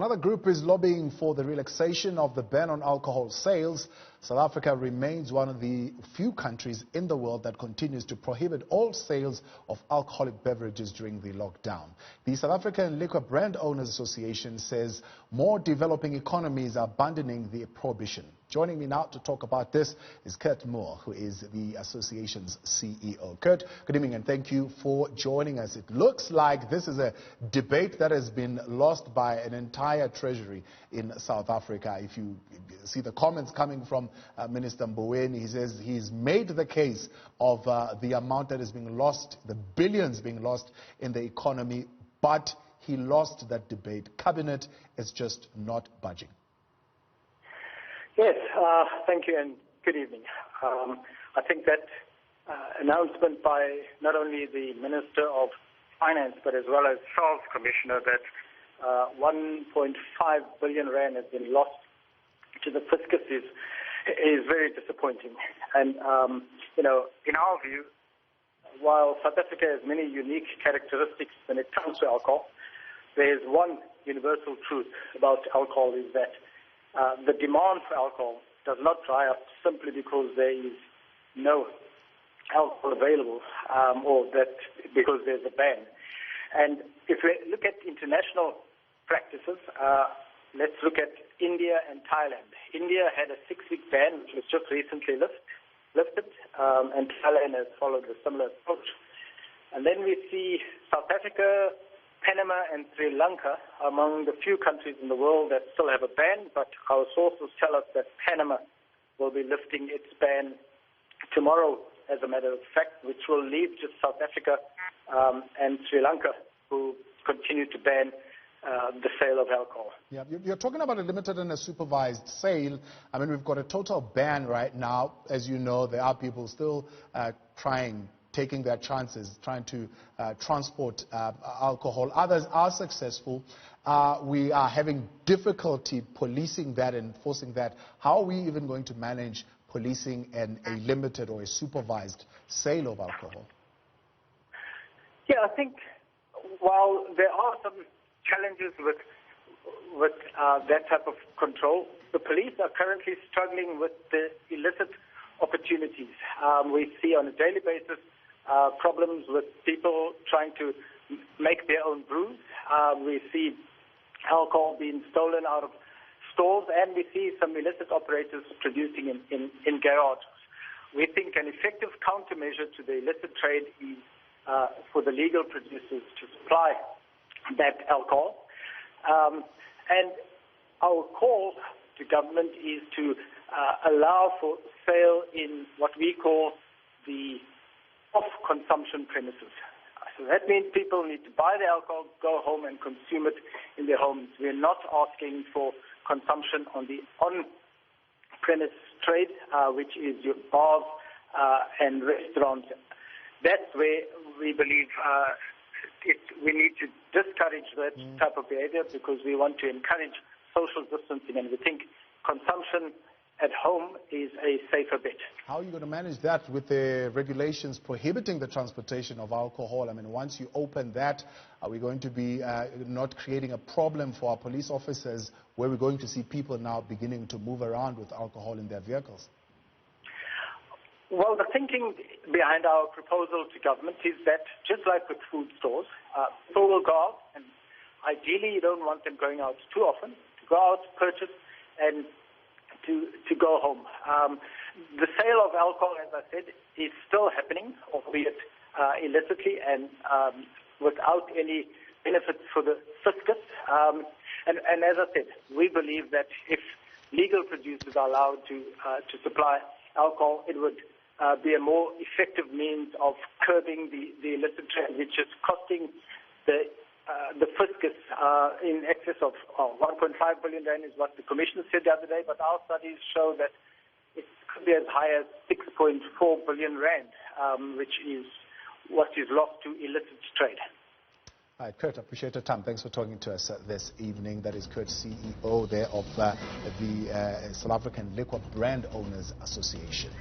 Another group is lobbying for the relaxation of the ban on alcohol sales. South Africa remains one of the few countries in the world that continues to prohibit all sales of alcoholic beverages during the lockdown. The South African Liquor Brand Owners Association says more developing economies are abandoning the prohibition. Joining me now to talk about this is Kurt Moore, who is the association's CEO. Kurt, good evening and thank you for joining us. It looks like this is a debate that has been lost by an entire treasury in South Africa. If you see the comments coming from Minister Mdluli, he says he's made the case of the amount that is being lost, the billions being lost in the economy, but he lost that debate. Cabinet is just not budging. Yes, thank you and good evening. I think that announcement by not only the Minister of Finance but as well as Sales Commissioner that 1.5 billion rand has been lost to the fiscus is very disappointing. And, in our view, while South Africa has many unique characteristics when it comes to alcohol, there is one universal truth about alcohol is that the demand for alcohol does not dry up simply because there is no alcohol available or that because there's a ban. And if we look at international practices, let's look at India and Thailand. India had a 6-week ban, which was just recently lifted, and Thailand has followed a similar approach. And then we see South Africa, Panama and Sri Lanka among the few countries in the world that still have a ban, but our sources tell us that Panama will be lifting its ban tomorrow, as a matter of fact, which will leave just South Africa and Sri Lanka, who continue to ban the sale of alcohol. Yeah, you're talking about a limited and a supervised sale. I mean, we've got a total ban right now. As you know, there are people still taking their chances, trying to transport alcohol. Others are successful. We are having difficulty policing that and enforcing that. How are we even going to manage policing a limited or a supervised sale of alcohol? Yeah, I think while there are some challenges with that type of control, the police are currently struggling with the illicit opportunities. We see on a daily basis problems with people trying to make their own brews. We see alcohol being stolen out of stores, and we see some illicit operators producing in garages. We think an effective countermeasure to the illicit trade is for the legal producers to supply that alcohol. And our call to government is to allow for sale in what we call the off-consumption premises. So that means people need to buy the alcohol, go home and consume it in their homes. We're not asking for consumption on the on-premise trade, which is your bars and restaurants. That's where we believe we need to discourage that type of behavior because we want to encourage social distancing, and we think consumption at home is a safer bet. How are you going to manage that with the regulations prohibiting the transportation of alcohol? I mean, once you open that, are we going to be not creating a problem for our police officers where we're going to see people now beginning to move around with alcohol in their vehicles? Well, the thinking behind our proposal to government is that, just like with food stores, people will go out, and ideally you don't want them going out too often, to go out, purchase, and to go home. The sale of alcohol, as I said, is still happening, albeit illicitly and without any benefits for the fiscus. And as I said, we believe that if legal producers are allowed to supply alcohol, it would be a more effective means of curbing the illicit trade, which is costing the fiscus in excess of 1.5 billion rand is what the Commission said the other day, but our studies show that it could be as high as 6.4 billion rand, which is what is lost to illicit trade. All right, Kurt, I appreciate your time. Thanks for talking to us this evening. That is Kurt, CEO there of the South African Liquor Brand Owners Association.